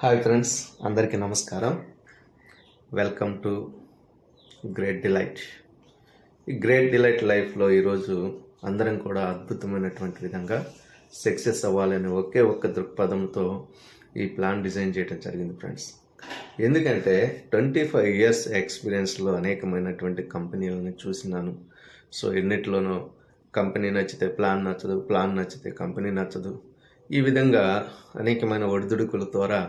Hi friends, అందరికీ నమస్కారం. Welcome to great delight. ఈ గ్రేట్ డిలైట్ లైఫ్లో ఈరోజు అందరం కూడా అద్భుతమైనటువంటి విధంగా సక్సెస్ అవ్వాలనే ఒకే ఒక్క దృక్పథంతో ఈ ప్లాన్ డిజైన్ చేయడం జరిగింది ఫ్రెండ్స్. ఎందుకంటే 25 years ఎక్స్పీరియన్స్లో అనేకమైనటువంటి కంపెనీలను చూసినాను. సో ఎన్నిట్లోనూ కంపెనీ నచ్చితే ప్లాన్ నచ్చదు, ప్లాన్ నచ్చితే కంపెనీ నచ్చదు. ఈ విధంగా అనేకమైన ఒడిదుడుకుల ద్వారా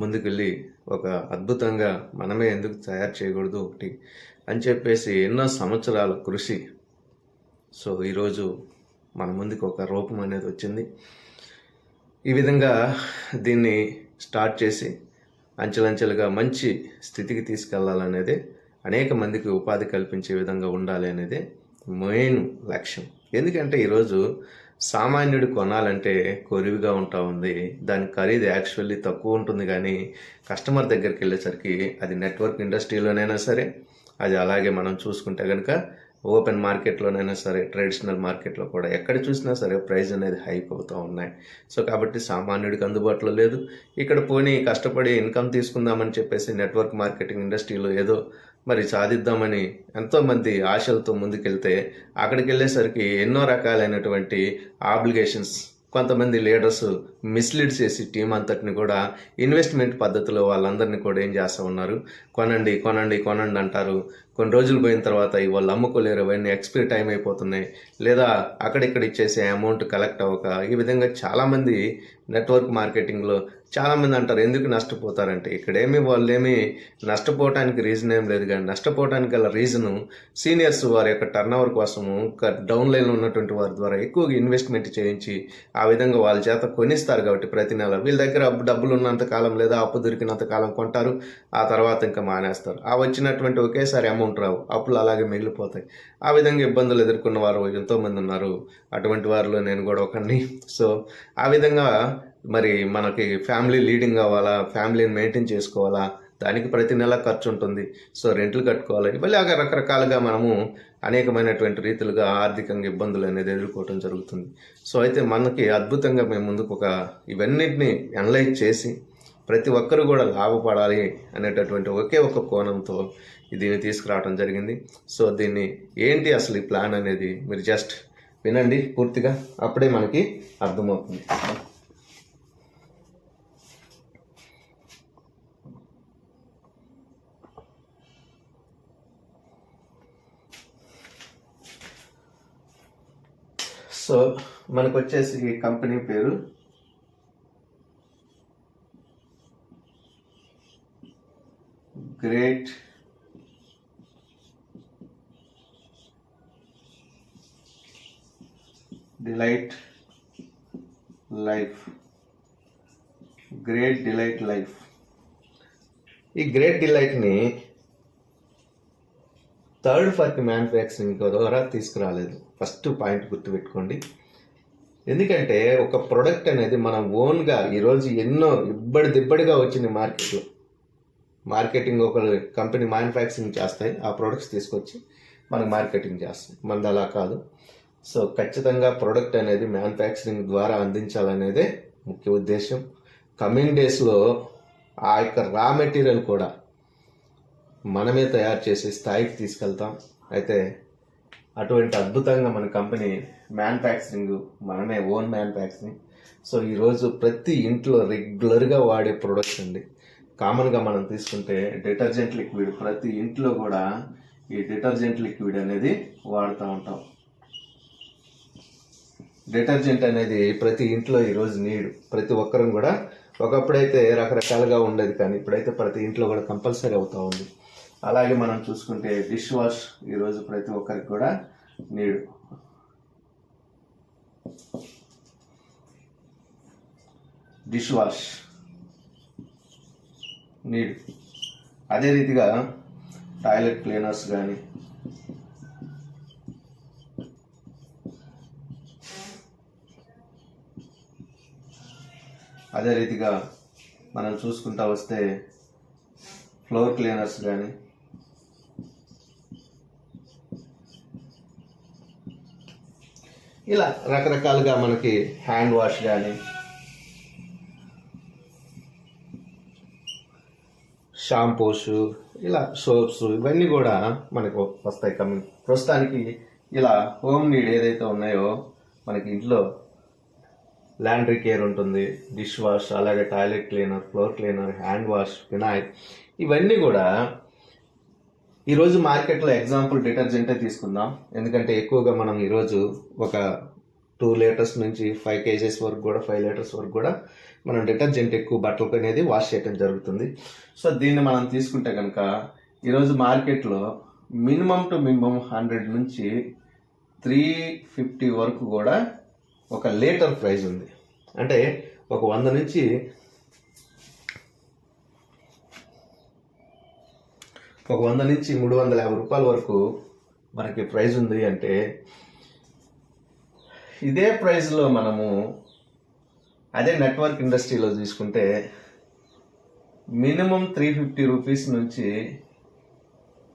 ముందుకెళ్ళి ఒక అద్భుతంగా మనమే ఎందుకు తయారు చేయకూడదు ఒకటి అని చెప్పేసి ఎన్నో సంవత్సరాల కృషి. సో ఈరోజు మన ముందుకు ఒక రూపం అనేది వచ్చింది. ఈ విధంగా దీన్ని స్టార్ట్ చేసి అంచెలంచెలుగా మంచి స్థితికి తీసుకెళ్లాలనేది, అనేక మందికి ఉపాధి కల్పించే విధంగా ఉండాలి అనేది మెయిన్ లక్ష్యం. ఎందుకంటే ఈరోజు సామాన్యుడు కొనాలంటే కొరివిగా ఉంటా ఉంది. దాని ఖరీదు యాక్చువల్లీ తక్కువ ఉంటుంది, కానీ కస్టమర్ దగ్గరికి వెళ్ళేసరికి అది నెట్వర్క్ ఇండస్ట్రీలోనైనా సరే, అది అలాగే మనం చూసుకుంటే కనుక ఓపెన్ మార్కెట్లోనైనా సరే, ట్రెడిషనల్ మార్కెట్లో కూడా ఎక్కడ చూసినా సరే ప్రైస్ అనేది హైక్ అవుతూ ఉన్నాయి. సో కాబట్టి సామాన్యుడికి అందుబాటులో లేదు. ఇక్కడ పోనీ కష్టపడి ఇన్కమ్ తీసుకుందామని చెప్పేసి నెట్వర్క్ మార్కెటింగ్ ఇండస్ట్రీలో ఏదో మరి సాధిద్దామని ఎంతోమంది ఆశలతో ముందుకెళ్తే అక్కడికి వెళ్ళేసరికి ఎన్నో రకాలైనటువంటి ఆబ్లిగేషన్స్, కొంతమంది లీడర్స్ మిస్లీడ్ చేసి టీం అంతటిని కూడా ఇన్వెస్ట్మెంట్ పద్ధతిలో వాళ్ళందరినీ కూడా ఏం చేస్తూ ఉన్నారు, కొనండి కొనండి కొనండి అంటారు. కొన్ని రోజులు పోయిన తర్వాత వాళ్ళు అమ్ముకోలేరు, అవన్నీ ఎక్స్పైరీ టైం అయిపోతున్నాయి, లేదా అక్కడిక్కడ ఇచ్చేసే అమౌంట్ కలెక్ట్ అవ్వక, ఈ విధంగా చాలామంది నెట్వర్క్ మార్కెటింగ్లో చాలామంది అంటారు ఎందుకు నష్టపోతారంటే, ఇక్కడేమి వాళ్ళేమి నష్టపోవటానికి రీజన్ ఏం లేదు, కానీ నష్టపోవటానికి గల రీజను సీనియర్స్ వారి యొక్క టర్న్ ఓవర్ కోసము డౌన్ లైన్లో ఉన్నటువంటి వారి ద్వారా ఎక్కువగా ఇన్వెస్ట్మెంట్ చేయించి ఆ విధంగా వాళ్ళ చేత కొనిస్తారు. కాబట్టి ప్రతి నెల వీళ్ళ దగ్గర డబ్బులు ఉన్నంత కాలం లేదా అప్పు దొరికినంత కాలం కొంటారు, ఆ తర్వాత ఇంకా మానేస్తారు. ఆ వచ్చినటువంటి ఒకేసారి అమౌంట్ రావు, అప్పులు అలాగే మిగిలిపోతాయి. ఆ విధంగా ఇబ్బందులు ఎదుర్కొన్న వారు ఎంతోమంది ఉన్నారు. అటువంటి వారిలో నేను కూడా ఒకరిని. సో ఆ విధంగా మరి మనకి ఫ్యామిలీ లీడింగ్ కావాలా, ఫ్యామిలీని మెయింటైన్ చేసుకోవాలా, దానికి ప్రతి నెల ఖర్చు ఉంటుంది. సో రెంట్లు కట్టుకోవాలి, ఇలాగ రకరకాలుగా మనము అనేకమైనటువంటి రీతిలుగా ఆర్థికంగా ఇబ్బందులు అనేది ఎదుర్కోవటం జరుగుతుంది. సో అయితే మనకి అద్భుతంగా మేము ముందుకు ఇవన్నిటిని అనలైజ్ చేసి ప్రతి ఒక్కరు కూడా లాభపడాలి అనేటటువంటి ఒకే ఒక కోణంతో దీన్ని తీసుకురావడం జరిగింది. సో దీన్ని ఏంటి అసలు ఈ ప్లాన్ అనేది మీరు జస్ట్ వినండి పూర్తిగా, అప్పుడే మనకి అర్థమవుతుంది. సో మనకు వచ్చేసి కంపెనీ పేరు great delight life. Great delight life. ఈ గ్రేట్ డిలైట్ని థర్డ్ పార్టీ మ్యానుఫ్యాక్చరింగ్ ద్వారా తీసుకురాలేదు. ఫస్ట్ పాయింట్ గుర్తుపెట్టుకోండి. ఎందుకంటే ఒక ప్రోడక్ట్ అనేది మనం ఓన్గా ఈరోజు ఎన్నో ఇబ్బడిదిబ్బడిగా వచ్చింది మార్కెట్లో. మార్కెటింగ్ ఒక కంపెనీ మ్యానుఫ్యాక్చరింగ్ చేస్తాయి, ఆ ప్రోడక్ట్స్ తీసుకొచ్చి మనకు మార్కెటింగ్ చేస్తాయి. మనది అలా కాదు. సో ఖచ్చితంగా ప్రోడక్ట్ అనేది మ్యానుఫ్యాక్చరింగ్ ద్వారా అందించాలనేదే ముఖ్య ఉద్దేశం. కమింగ్ డేస్లో ఆ యొక్క రా మెటీరియల్ కూడా మనమే తయారు చేసే స్థాయికి తీసుకెళ్తాం. అయితే అటువంటి అద్భుతంగా మన కంపెనీ మ్యానుఫ్యాక్చరింగ్ మనమే ఓన్ మ్యానుఫ్యాక్చరింగ్. సో ఈరోజు ప్రతి ఇంట్లో రెగ్యులర్గా వాడే ప్రొడక్ట్స్ అండి. కామన్గా మనం తీసుకుంటే డిటర్జెంట్ లిక్విడ్, ప్రతి ఇంట్లో కూడా ఈ డిటర్జెంట్ లిక్విడ్ అనేది వాడుతూ ఉంటాం. డిటర్జెంట్ అనేది ప్రతి ఇంట్లో ఈరోజు నీడ్. ప్రతి ఒక్కరం కూడా, ఒకప్పుడైతే రకరకాలుగా ఉండేది, కానీ ఇప్పుడైతే ప్రతి ఇంట్లో కూడా కంపల్సరీ అవుతూ ఉంది. అలాగే మనం చూసుకుంటే డిష్ వాష్ ఈరోజు ప్రతి ఒక్కరికి కూడా నీడ్. Dish wash need. అదే రీతిగా టాయిలెట్ క్లీనర్స్ కానీ, అదే రీతిగా మనం చూసుకుంటా వస్తే ఫ్లోర్ క్లీనర్స్ కానీ, ఇలా రకరకాలుగా మనకి హ్యాండ్ వాష్ కానీ, షాంపూస్, ఇలా సోప్స్, ఇవన్నీ కూడా మనకు వస్తాయి కమింగ్. ప్రస్తుతానికి ఇలా హోమ్ నీడ్ ఏదైతే ఉన్నాయో మనకి ఇంట్లో ల్యాండ్రీ కేర్ ఉంటుంది, డిష్ వాష్, అలాగే toilet cleaner, floor cleaner, hand wash, phenyl, ఇవన్నీ కూడా ఈరోజు మార్కెట్లో ఎగ్జాంపుల్ డిటర్జెంటే తీసుకుందాం. ఎందుకంటే ఎక్కువగా మనం ఈరోజు ఒక 2 లీటర్స్ నుంచి 5 kgs వరకు కూడా 5 లీటర్స్ వరకు కూడా మనం డిటర్జెంట్ ఎక్కువ బట్టలకు అనేది వాష్ చేయడం జరుగుతుంది. సో దీన్ని మనం తీసుకుంటే కనుక ఈరోజు మార్కెట్లో మినిమం టు మినిమం 100 నుంచి 350 వరకు కూడా ఒక లీటర్ ప్రైస్ ఉంది. అంటే ఒక 100 నుంచి 350 రూపాయల వరకు మనకి ప్రైస్ ఉంది. అంటే ఇదే ప్రైస్లో మనము అదే నెట్వర్క్ ఇండస్ట్రీలో తీసుకుంటే మినిమం 350 రూపీస్ నుంచి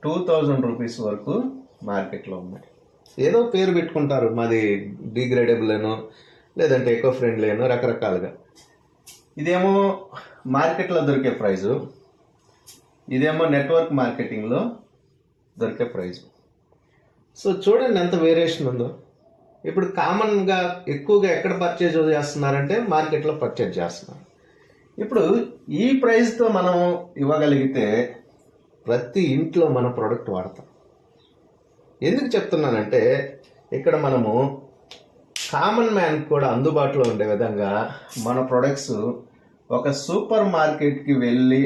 2000 రూపీస్ వరకు మార్కెట్లో ఉన్నాయి. ఏదో పేరు పెట్టుకుంటారు, మాది డిగ్రేడబుల్ అనో లేదంటే ఎకో ఫ్రెండ్లీ అనో, రకరకాలుగా. ఇదేమో మార్కెట్లో దొరికే ప్రైజు, ఇదేమో నెట్వర్క్ మార్కెటింగ్లో దొరికే ప్రైజు. సో చూడండి ఎంత వేరియేషన్ ఉందో. ఇప్పుడు కామన్గా ఎక్కువగా ఎక్కడ పర్చేజ్ చేస్తున్నారంటే మార్కెట్లో పర్చేజ్ చేస్తున్నారు. ఇప్పుడు ఈ ప్రైస్తో మనం ఇవ్వగలిగితే ప్రతి ఇంట్లో మన ప్రోడక్ట్ వాడతాం. ఎందుకు చెప్తున్నానంటే ఇక్కడ మనము కామన్ మ్యాన్ కూడా అందుబాటులో ఉండే విధంగా మన ప్రొడక్ట్స్ ఒక సూపర్ మార్కెట్కి వెళ్ళి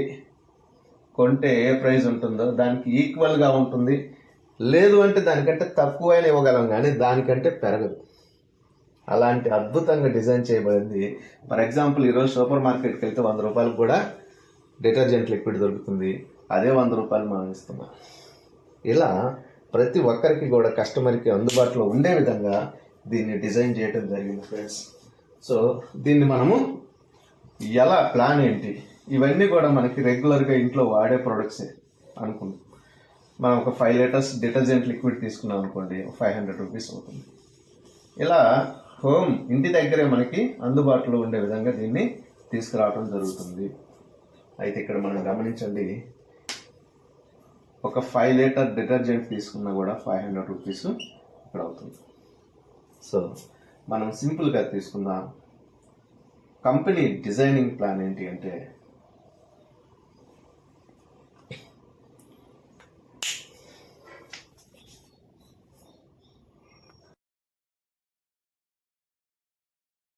కొంటే ఏ ప్రైస్ ఉంటుందో దానికి ఈక్వల్గా ఉంటుంది. లేదు అంటే దానికంటే తక్కువైనా ఇవ్వగలం, కానీ దానికంటే పెరగదు. అలాంటి అద్భుతంగా డిజైన్ చేయబడింది. ఫర్ ఎగ్జాంపుల్ ఈరోజు సూపర్ మార్కెట్కి వెళ్తే 100 రూపాయలకు కూడా డిటర్జెంట్ లిక్విడ్ దొరుకుతుంది. అదే 100 రూపాయలు మనం ఇస్తున్నాం. ఇలా ప్రతి ఒక్కరికి కూడా కస్టమర్కి అందుబాటులో ఉండే విధంగా దీన్ని డిజైన్ చేయడం జరిగింది ఫ్రెండ్స్. సో దీన్ని మనము ఎలా ప్లాన్ ఏంటి, ఇవన్నీ కూడా మనకి రెగ్యులర్గా ఇంట్లో వాడే ప్రొడక్ట్సే అనుకుంటాం. మనం ఒక 5 లీటర్స్ డిటర్జెంట్ లిక్విడ్ తీసుకున్నాం అనుకోండి, 500 రూపీస్ అవుతుంది. ఇలా హోమ్ ఇంటి దగ్గరే మనకి అందుబాటులో ఉండే విధంగా దీన్ని తీసుకురావడం జరుగుతుంది. అయితే ఇక్కడ మనం గమనించండి, ఒక 5 లీటర్ డిటర్జెంట్ తీసుకున్నా కూడా 500 రూపీస్ ఇక్కడ అవుతుంది. సో మనం సింపుల్గా తీసుకుందాం. కంపెనీ డిజైనింగ్ ప్లాన్ ఏంటి అంటే